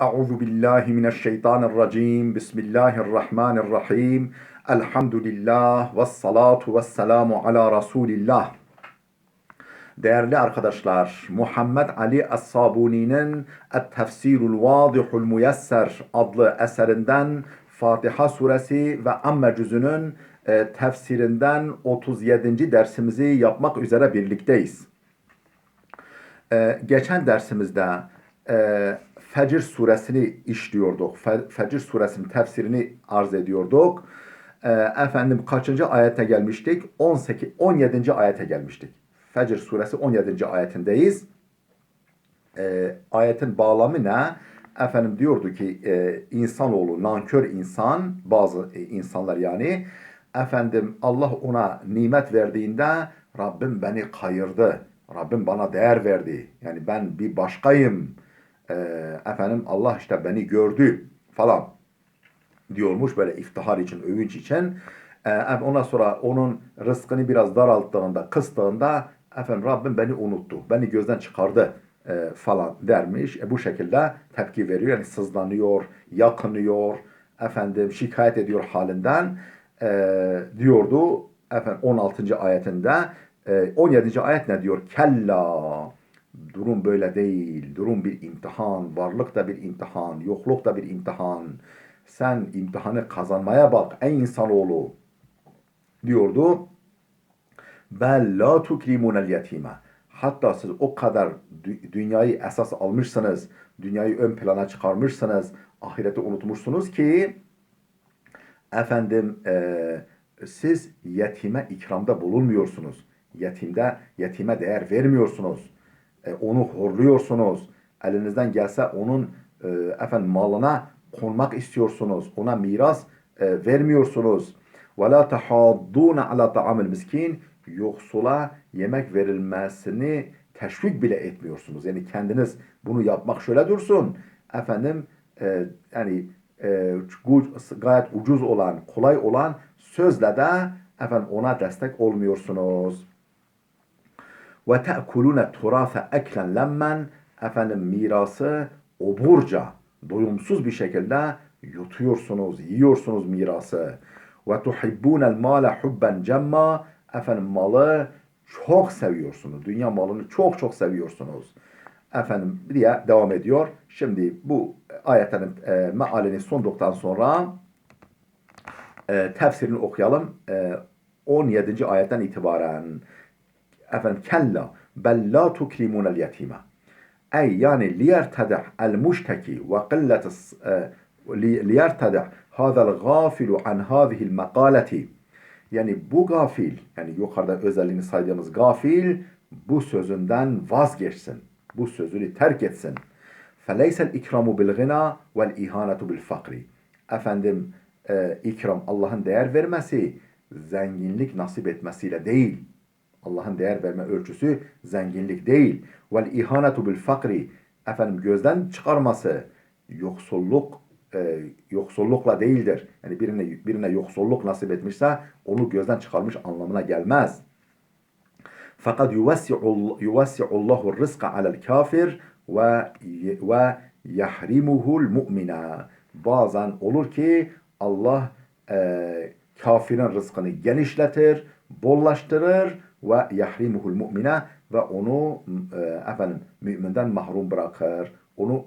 Euzu billahi mineşşeytanirracim. Bismillahirrahmanirrahim. Elhamdülillah ve salatu ve selamu ala Resulillah. Değerli arkadaşlar, Muhammed Ali Es-Sabuni'nin Et-Tefsirul Vadihul Muyesser adlı eserinden Fatiha suresi ve Amme cüzünün tefsirinden 37. dersimizi yapmak üzere birlikteyiz. Geçen dersimizde Fecr suresini işliyorduk. Fecr suresinin tefsirini arz ediyorduk. Efendim kaçıncı ayete gelmiştik? 17. ayete gelmiştik. Fecr suresi 17. ayetindeyiz. Ayetin bağlamı ne? Efendim diyordu ki insanoğlu, nankör insan, bazı insanlar yani, efendim Allah ona nimet verdiğinde Rabbim beni kayırdı. Rabbim bana değer verdi. Yani ben bir başkayım. Efendim Allah işte beni gördü falan diyormuş böyle iftihar için, övünç için. Ondan sonra onun rızkını biraz daralttığında, kıstığında efendim Rabbim beni unuttu, beni gözden çıkardı falan dermiş. Bu şekilde tepki veriyor. Yani sızlanıyor, yakınıyor, efendim şikayet ediyor halinden diyordu. Efendim 16. ayetinde 17. ayet ne diyor? Kella. Durum böyle değil. Durum bir imtihan. Varlık da bir imtihan. Yokluk da bir imtihan. Sen imtihanı kazanmaya bak ey insanoğlu diyordu. Bel la tukrimunel yetime. Hatta siz o kadar dünyayı esas almışsınız, dünyayı ön plana çıkarmışsınız, ahireti unutmuşsunuz ki efendim siz yetime ikramda bulunmuyorsunuz. Yetime değer vermiyorsunuz. Onu horluyorsunuz. Elinizden gelse onun efendim malına konmak istiyorsunuz. Ona miras vermiyorsunuz. Ve la tahadduna ala ta'amil miskin. Yoksula yemek verilmesini teşvik bile etmiyorsunuz. Yani kendiniz bunu yapmak şöyle dursun. Efendim yani gayet ucuz olan, kolay olan sözle de efendim ona destek olmuyorsunuz. Ve te'kulune turâfe eklen lemmen, efendim mirası oburca, doyumsuz bir şekilde yutuyorsunuz, yiyorsunuz mirası. Ve tuhibbunel mâle hubben cemma, efendim malı çok seviyorsunuz. Dünya malını çok çok seviyorsunuz. Efendim diye devam ediyor. Şimdi bu ayetlerin mealini sunduktan sonra tefsirini okuyalım. 17. ayetten itibaren efendim kella bel la tukrimunel yetime. Ey yani liyertedih el muşteki ve qilletis liyertedih hadal gafilu an hadihil mekaleti. Yani bu gafil, yani yukarıda özelliğini saydığımız gafil bu sözünden vazgeçsin. Bu sözünü terk etsin. Feleysel ikramu bil gina vel ihanetu bil fakri. Efendim ikram Allah'ın değer vermesi, zenginlik nasip etmesiyle değil. Allah'ın değer verme ölçüsü zenginlik değil. Vel ihanetu bil fakri. Efendim gözden çıkarması yoksullukla değildir. Yani birine yoksulluk nasip etmişse onu gözden çıkarmış anlamına gelmez. Fakat yuvassi'ullahu rızka alel kafir ve yahrimuhul mu'mina. Bazen olur ki Allah kafirin rızkını genişletir, bollaştırır ve yahrimuhul mu'mina ve onu efendim müminden mahrum bırakır. Onu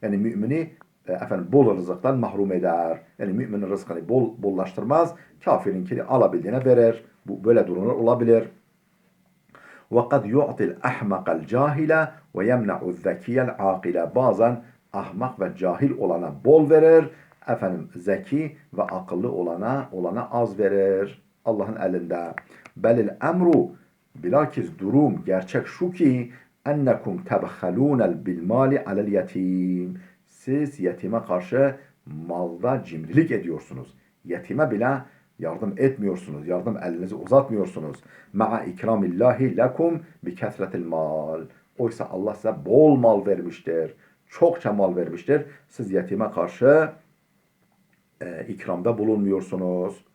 yani mümini efendim bol rızıktan mahrum eder. Yani müminin rızkını bollaştırmaz, kafirinkini alabildiğine verir. Bu böyle durumlar olabilir. وَقَدْ يُعْطِ الْاَحْمَقَ الْجَاهِلَ وَيَمْنَعُ الذَّكِيَ الْعَاقِلَ. Bazen ahmak ve cahil olana bol verir. Efendim zeki ve akıllı olana az verir. Allah'ın elinde. Belil emru, bilakis durum, gerçek şu ki ennekum tebhalûnel bil mali alel yetim. Siz yetime karşı malda cimrilik ediyorsunuz. Yetime bile yardım etmiyorsunuz. Yardım elinizi uzatmıyorsunuz. Ma'a ikramillahi lekum bi kesretil mal. Oysa Allah size bol mal vermiştir. Çokça mal vermiştir. Siz yetime karşı ikramda bulunmuyorsunuz.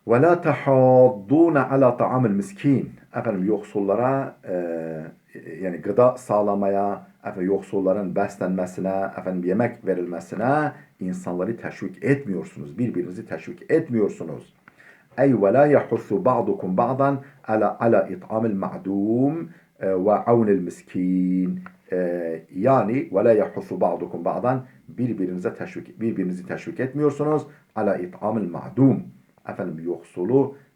وَلَا تَحَاضُّونَ عَلَى طَعَامِ الْمِسْكِينَ. Efendim yoksullara yani gıda sağlamaya, yoksulların beslenmesine, yemek verilmesine insanları teşvik etmiyorsunuz. Birbirinizi teşvik etmiyorsunuz. Ey ve la yahussu ba'dukum ba'dan ala it'amil ma'dum ve avnil miskin. Yani ve la yahussu ba'dukum ba'dan birbirinizi teşvik etmiyorsunuz. Ala it'amil ma'dum.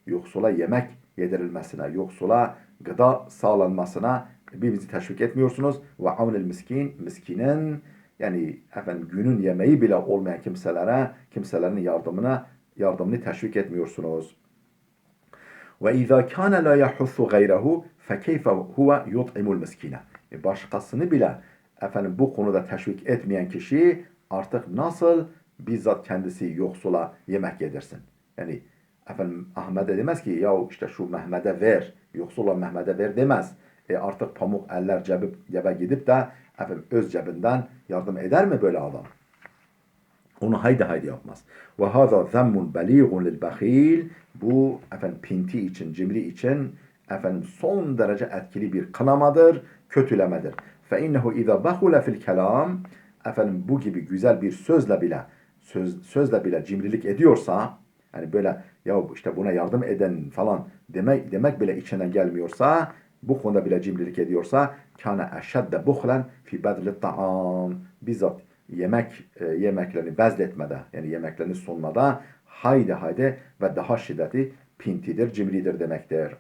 Yoksula yemek yedirilmesine, yoksula gıda sağlanmasına birbirinizi teşvik etmiyorsunuz. Ve avnil miskinin yani günün yemeği bile olmayan kimselerin yardımını teşvik etmiyorsunuz. Ve izâ kâne lâ yahussu gayrehu fekeyfe huve yut'imul miskine. Başkasını bile bu konuda teşvik etmeyen kişi artık nasıl bizzat kendisi yoksula yemek yedirsin? Yani Ahmet'e demez ki ya işte şu Mehmet'e ver, yoksula Mehmet'e ver demez. Artık pamuk eller cebe gidip de öz cebinden yardım eder mi böyle adam? Onu haydi yapmaz. Ve hâzâ zemmun belîğun lil behîl. Bu pinti için, cimri için son derece etkili bir kınamadır, kötülemedir. Fe innehu izâ behule fil kelam. Bu gibi güzel bir sözle bile cimrilik ediyorsa, yani böyle ya işte buna yardım eden falan demek bile içinden gelmiyorsa, bu konuda bile cimrilik ediyorsa, kâne eşedde buhlen fi bedlit ta'am. Bizzat yemeklerini bezletmede, yani yemeklerini sunmada haydi ve daha şiddetli pintidir, cimridir demektir.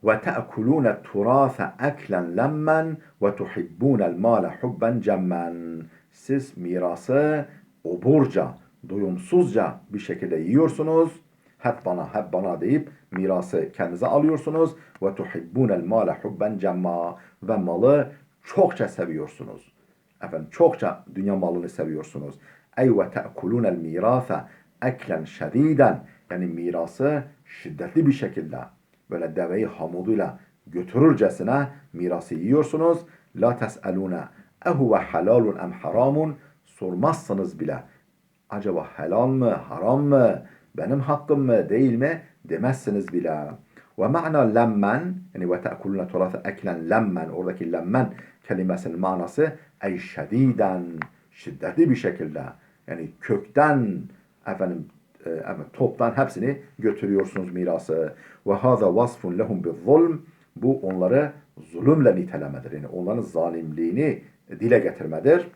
Ve te'kulûne turâfe eklen lemmen ve tuhibbûnel mâle hubben cemmen. Siz mirası oburca, doyumsuzca bir şekilde yiyorsunuz. Hep bana deyip mirası kendinize alıyorsunuz. Ve tuhibbûnel mâle hubben cemma. Ve malı çokça seviyorsunuz. Çokça dünya malını seviyorsunuz. Ey ve te'kulûnel mirâfe eklen şedîden. Yani mirası şiddetli bir şekilde böyle deveyi hamuduyla götürürcesine mirası yiyorsunuz. La tes'elûne ehuve halalun em haramun. Sormazsınız bile. Acaba helal mı, haram mı, benim hakkım mı, değil mi demezsiniz bile. Ve ma'na lemmen, yani ve te'kulûne turâfe eklen lemmen, oradaki lemmen kelimesinin manası ey şediden, şiddetli bir şekilde, yani kökten toptan hepsini götürüyorsunuz mirası. Ve hâzâ vasfun lehum bizzulm. Bu onları zulümle nitelemedir. Yani onların zalimliğini dile getirmedir.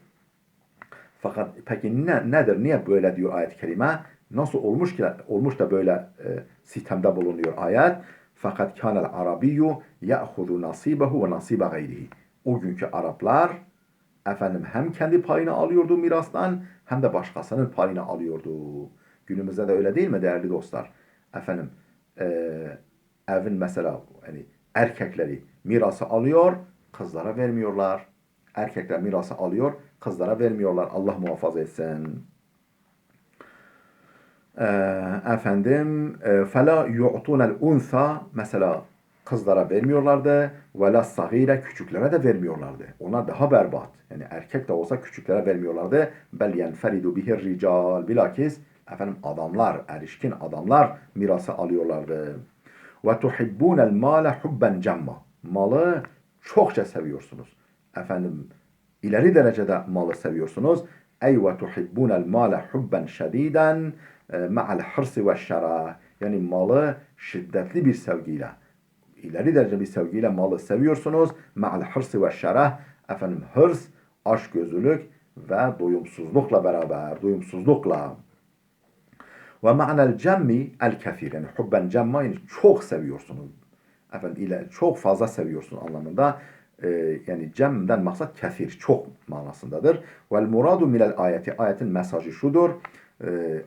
Fakat peki nedir? Niye böyle diyor ayet-i kerime? Nasıl olmuş da böyle sitemde bulunuyor ayet? Fakat kânel arabiyyu ya'hudu nasibehu ve nasibe gayrihi. O günkü Araplar hem kendi payını alıyordu mirastan hem de başkasının payını alıyordu. Günümüzde de öyle değil mi değerli dostlar? Evin mesela yani erkekleri mirası alıyor, kızlara vermiyorlar. Erkekler mirası alıyor, kızlara vermiyorlar. Allah muhafaza etsin. فَلَا يُعْطُونَ الْاُنْثَى mesela kızlara vermiyorlardı. وَلَا الصَّغِيرَ küçüklere de vermiyorlardı. Onlar daha berbat. Yani erkek de olsa küçüklere vermiyorlardı. بَلْ يَنْفَرِدُ بِهِ الرِّجَالِ Bilakis adamlar, erişkin adamlar mirası alıyorlardı. وَتُحِبُّونَ الْمَالَ حُبًّا جَمَّ Malı çokça seviyorsunuz. İleri derecede malı seviyorsunuz. Ey ve tuhibbunel mâle hubben şedîden ma'al hırsı ve şerâh. Yani malı şiddetli bir sevgiyle, ileri derece bir sevgiyle malı seviyorsunuz. Ma'al hırsı ve şerâh. Hırs, açgözlülük ve doyumsuzlukla beraber, doyumsuzlukla. Ve ma'nel cemmi el kefir. Yani hubben cemma, yani çok seviyorsunuz. Çok fazla seviyorsun anlamında. Yani cem'den maksat kefir, çok manasındadır. Vel muradu minel ayeti. Ayetin mesajı şudur.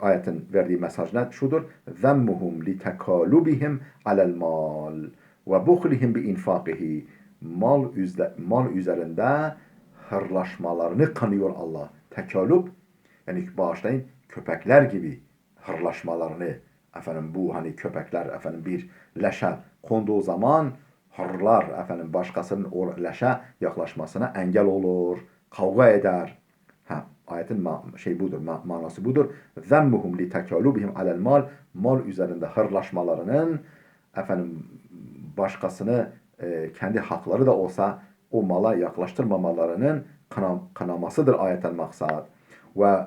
Ayetin verdiği mesaj ne şudur? Zemmuhum li tekalubihim alel mal ve buhlihim bi infakihi. Mal üzerinde hırlaşmalarını kanıyor Allah. Tekalub, yani bağışlayın, köpekler gibi hırlaşmalarını. Bu köpekler bir leşe konduğu zaman hırlar, başkasının o leşe yaklaşmasına engel olur, kavga eder. Ayetin budur, manası budur. Zemmuhum li tekalubihim alel mal üzerinde hırlaşmalarının başkasını kendi hakları da olsa o mala yaklaştırmamalarının kınamasıdır ayetel maksat. Ve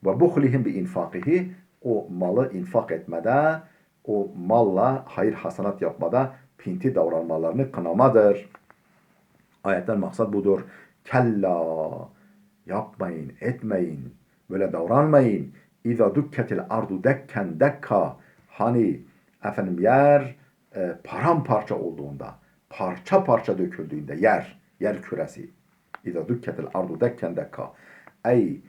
buhlihim bi infakihi, o malı infak etmede, o malla hayır hasanat yapmada pinti davranmalarını kınamadır. Ayetten maksat budur. Kella, yapmayın, etmeyin, böyle davranmayın. İza dukketil ardu dekken dekka, hani efendim yer paramparça olduğunda, parça parça döküldüğünde yer küresi. İza dukketil ardu dekken dekka. Ey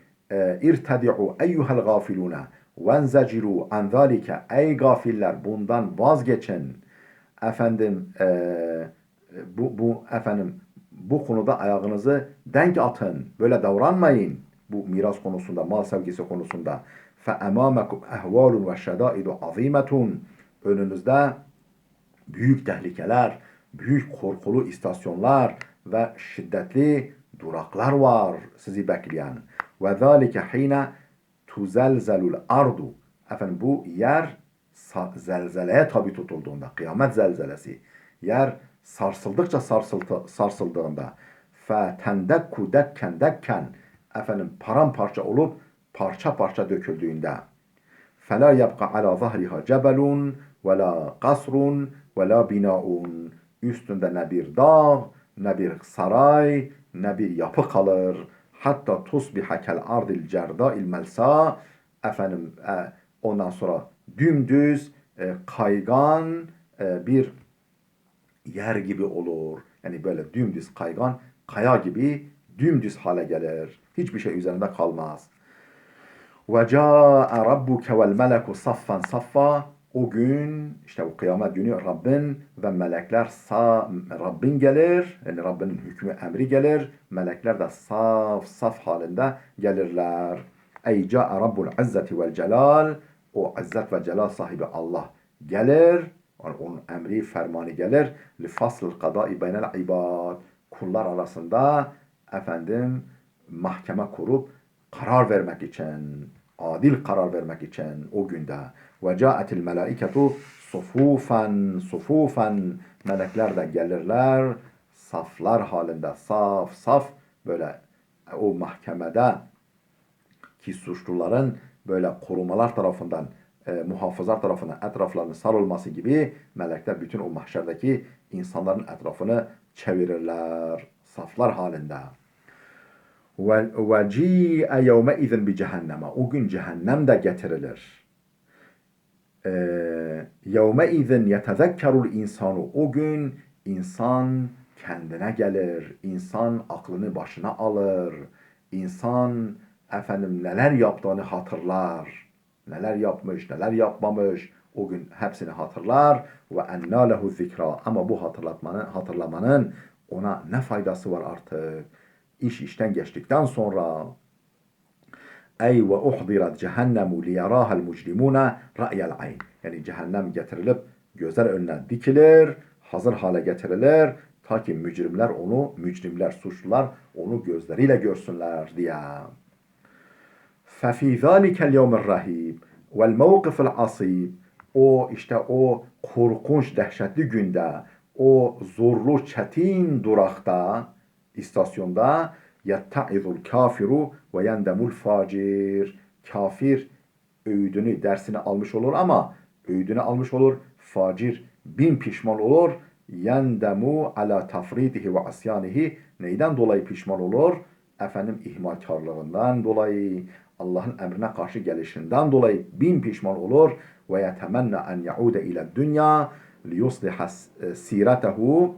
irtedi'u eyyuhel gafiluna venzaciru an zalike, ey gafiller bundan vazgeçin. Efendim bu konuda ayağınızı denk atın. Böyle davranmayın. Bu miras konusunda, mal sevgisi konusunda. فَاَمَامَكُمْ اَهْوَالٌ وَشَدَائِدُ عَظِيمَةٌ, önünüzde büyük tehlikeler, büyük korkulu istasyonlar ve şiddetli duraklar var sizi bekleyen. وَذَٰلِكَ حِينَ تُزَلْزَلُ الْاَرْضُ, efendim bu yer zelzeleye tabi tutulduğunda, kıyamet zelzelesi, yer sarsıldıkça sarsıldığında, فَتَنْدَكُّ دَكَّنْ دَكَّنْ, efendim paramparça olup parça parça döküldüğünde, فَلَا يَبْقَ عَلَى ظَهْرِهَا جَبَلٌ وَلَا قَصْرٌ وَلَا بِنَاءٌ, üstünde ne bir dağ, ne bir saray, ne bir yapı kalır. Hatta tusbiha kel ardil cerda'il melsa, efendim ondan sonra dümdüz kaygan bir yer gibi olur. Yani böyle dümdüz kaygan kaya gibi dümdüz hale gelir. Hiçbir şey üzerinde kalmaz. Ve ca'e rabbuke vel meleku saffan saffa, o gün işte o kıyamet günü Rabbin ve melekler Rabbin gelir. Yani Rabbinin hükmü emri gelir. Melekler de saf saf halinde gelirler. Ey ca'e rabbul izzeti vel celal, o izzet ve celal sahibi Allah gelir. Yani onun emri fermanı gelir. Li faslil kadai beynel ibad, kullar arasında efendim mahkeme kurup karar vermek için, adil karar vermek için o günde. Ve ca'etil melaiketu sufufen sufufen, melekler de gelirler saflar halinde, saf saf, böyle o mahkemede ki suçluların böyle korumalar tarafından, muhafızlar tarafından etraflarının sarılması gibi melekler bütün o mahşerdeki insanların etrafını çevirirler saflar halinde. Ve ci'e yevme izin bi cehenneme, o gün cehennem de getirilir. Yevme izin yetezekkerul insanu, o gün insan kendine gelir, insan aklını başına alır, insan efendim neler yaptığını hatırlar, neler yapmış, neler yapmamış, o gün hepsini hatırlar. Ve enna lehu zikra, ama bu hatırlamanın ona ne faydası var artık? İş işten geçtikten sonra. Ey ve uhdirat cehennemu liyarahal mucrimuna ra'yel ayn, yani cehennem getirilip gözler önüne dikilir, hazır hale getirilir ta ki mücrimler, suçlular onu gözleriyle görsünler diye. فَفِي ذَٰلِكَ الْيَوْمِ الرَّهِيبِ وَالْمَوْقِفِ الْعَصِيبِ, o işte o korkunç, dehşetli günde, o zorlu, çetin durakta, istasyonda yetta'izul kafiru ve yendemul facir, kafir öğüdünü, dersini almış olur ama öğüdünü almış olur, facir bin pişman olur. Yendemu ala tafridihi ve asyanihi, neyden dolayı pişman olur? Efendim ihmalkarlığından dolayı, Allah'ın emrine karşı gelişinden dolayı bin pişman olur. Ve yetemenne en yaude ile dünya liyusliha siretehu,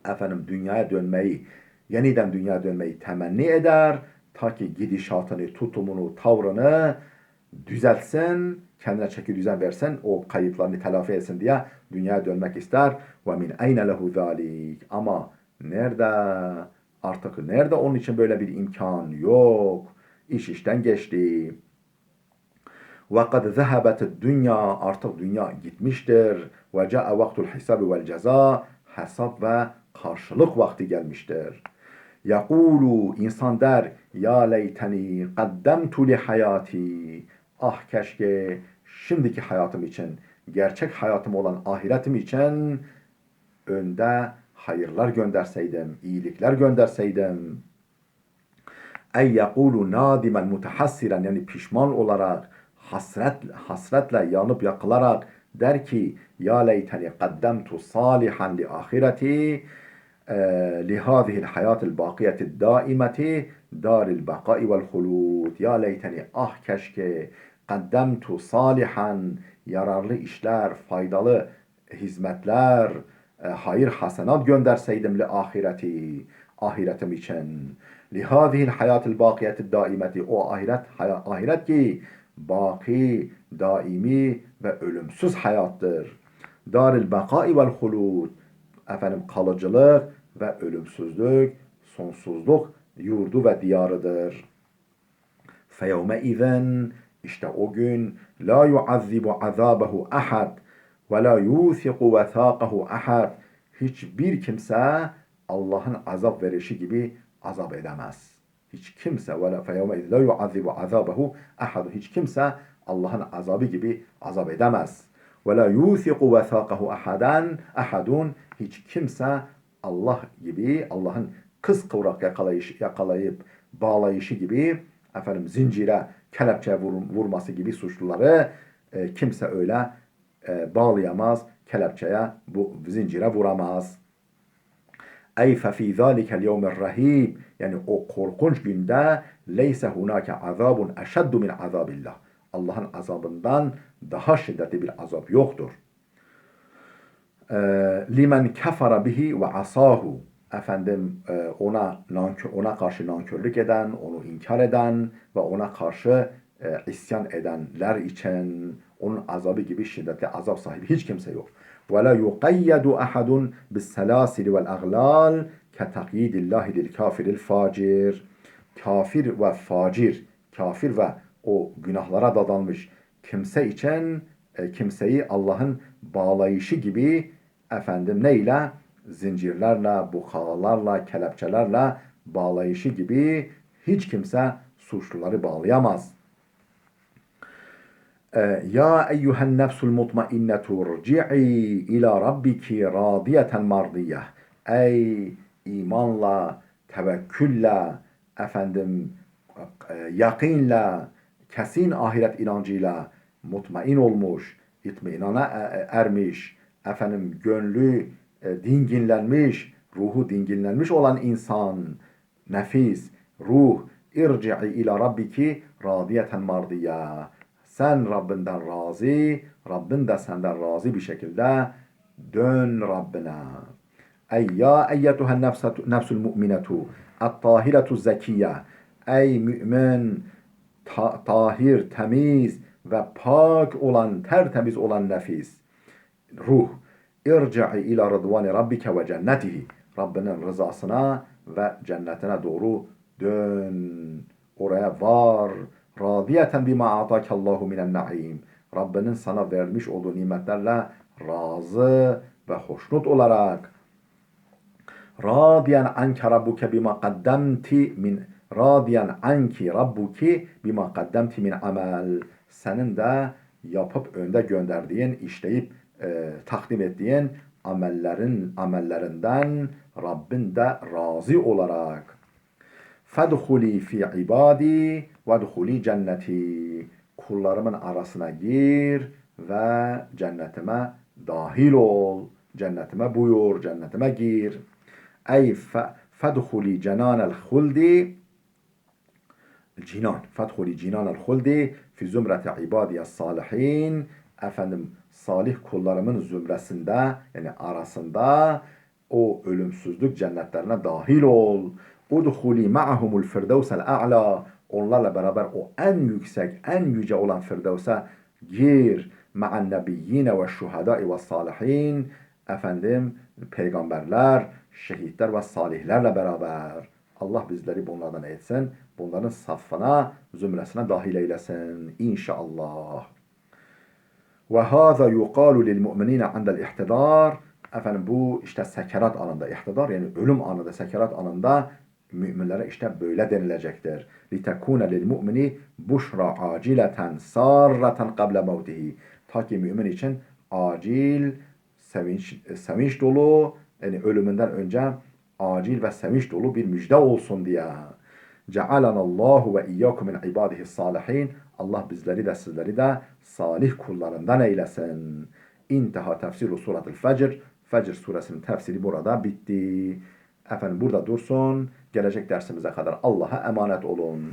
efendim dünyaya dönmeyi, yeniden dünyaya dönmeyi temenni eder. Ta ki gidişatını, tutumunu, tavrını düzeltsin, kendine çeki düzen versin, o kayıplarını telafi etsin diye dünyaya dönmek ister. Ve min eyne lehu zalik, ama nerede onun için böyle bir imkan yok. İş işten geçti. Ve kad zehabet dünya, artık dünya gitmiştir. Ve ca'a vaktul hisabi vel ceza, hesap ve karşılık vakti gelmiştir. Yakulu, insan der, ya leyteni qaddemtu li hayati, ah keşke şimdiki hayatım için, gerçek hayatım olan ahiretim için önde hayırlar gönderseydim, iyilikler gönderseydim. Ey yekulu nadimen mutehassiren, yani pişman olarak, hasretle yanıp yakılarak der ki ya leyteni qaddemtu salihan li ahireti li hâzihil hayatil bâkiyeti daimeti daril baqai vel hulud. Ya leyteni, ah keşke, qaddemtu salihan, yararlı işler, faydalı hizmetler, hayır hasenat gönderseydim li ahireti, ahiretim için. Lihâzihil hayatil bâkiyeti daimeti, o ahiret ki baki, daimi ve ölümsüz hayattır. Daril bekai vel hulud, efendim kalıcılık ve ölümsüzlük, sonsuzluk yurdu ve diyarıdır. Feyevme izen, işte o gün la yuazzibu azabehu ahad ve la yuthiqu vethaqahu ahad, hiçbir kimse Allah'ın azap verişi gibi azap edemez. Hiç kimse ve feyevme izen la yuazzibu azabehu ahad, hiç kimse Allah'ın azabı gibi azap edemez. Ve la yuthiqu vethaqahu ahadun, hiç kimse Allah gibi, Allah'ın kıskıvrak yakalayıp bağlayışı gibi, efendim zincire, kelepçeye vurması gibi suçluları kimse öyle bağlayamaz, kelepçeye, bu zincire vuramaz. Ey fefî zâlikel yevmir rahîb, yani o korkunç günde leyse hunâke azâbun eşeddu min azâbillah, Allah'ın azabından daha şiddetli bir azap yoktur. Limen kefara bihi ve asahu, efendim ona karşı nankörlük eden, onu inkar eden ve ona karşı isyan edenler için onun azabı gibi şiddetli azap sahibi hiç kimse yok. Ve la yuqayyadu ahadun bis salasil vel aglal ke takyidillahi lil kafiril facir. Kafir ve facir, kafir ve o günahlara dadanmış kimse için kimseyi Allah'ın bağlayışı gibi, efendim neyle? Zincirlerle, bukalalarla, kelepçelerle bağlayışı gibi hiç kimse suçluları bağlayamaz. Ya eyyühen nefsul mutmainnetu rci'i ila rabbiki radiyeten mardiyeh. Ey imanla, tevekkülle, efendim yakinle, kesin ahiret inancıyla mutmain olmuş, itminana ermiş, efendim gönlü dinginlenmiş, ruhu dinginlenmiş olan insan, nefis, ruh, irci'i ila rabbiki radiyeten mardiyeh. Sen Rabbinden razı, Rabbin de senden razı bir şekilde dön Rabbine. Ey ya eyyetuhen nefsul mu'minetu et-tahiretu zekiye. Ey mümin, tahir, temiz ve pak olan, tertemiz olan nefis, ruh. İrci'i ila rıdvani rabbike ve cennetihi. Rabbinin rızasına ve cennetine doğru dön. Oraya var. Radiyeten bima atakallahu minen naim. Rabbinin sana vermiş olduğu nimetlerle razı ve hoşnut olarak. Radiyen anke rabbuke bima qaddemti min radiyen anki rabbuki bima qaddemti min amel. Senin de yapıp önde gönderdiğin, işleyip takdim ettiğin amellerinden Rabbin de razı olarak. Fedhuli fi ibadi vedhuli cenneti. Kullarımın arasına gir ve cennetime dahil ol. Cennetime buyur, cennetime gir. Ey fedhuli cenanel huldi cinan. Fedhuli cinanel huldi fi zümreti ibadiyes salihin. Efendim salih kullarımın zümresinde, yani arasında o ölümsüzlük cennetlerine dahil ol. Udhuli ma'ahumul firdevsel a'la. Onlarla beraber o en yüksek, en yüce olan Firdevs'e gir. Ma'an nebiyyine ve şuhadai ve salihin. Efendim peygamberler, şehitler ve salihlerle beraber. Allah bizleri bunlardan etsin. Bunların safına, zümresine dahil eylesin. İnşallah. Ve hâzâ yuqâlu lil mu'minîne andel ihtidâr. Efendim bu işte sekerat anında, ihtidar yani ölüm anında, sekerat anında müminlere işte böyle denilecektir. لِتَكُونَ لِلْمُؤْمِنِ بُشْرَ عَاجِلَةً سَارَّةً قَبْلَ مَوْتِهِ. Ta ki mümin için acil, sevinç dolu, yani ölümünden önce acil ve sevinç dolu bir müjde olsun diye. Cealenallahu ve iyyakum min ibadihi salihin. Allah bizleri de sizleri de salih kullarından eylesin. İnteha tefsiru suratul Fecr. Fecr suresinin tefsiri burada bitti. Efendim burada dursun. Gelecek dersimize kadar Allah'a emanet olun.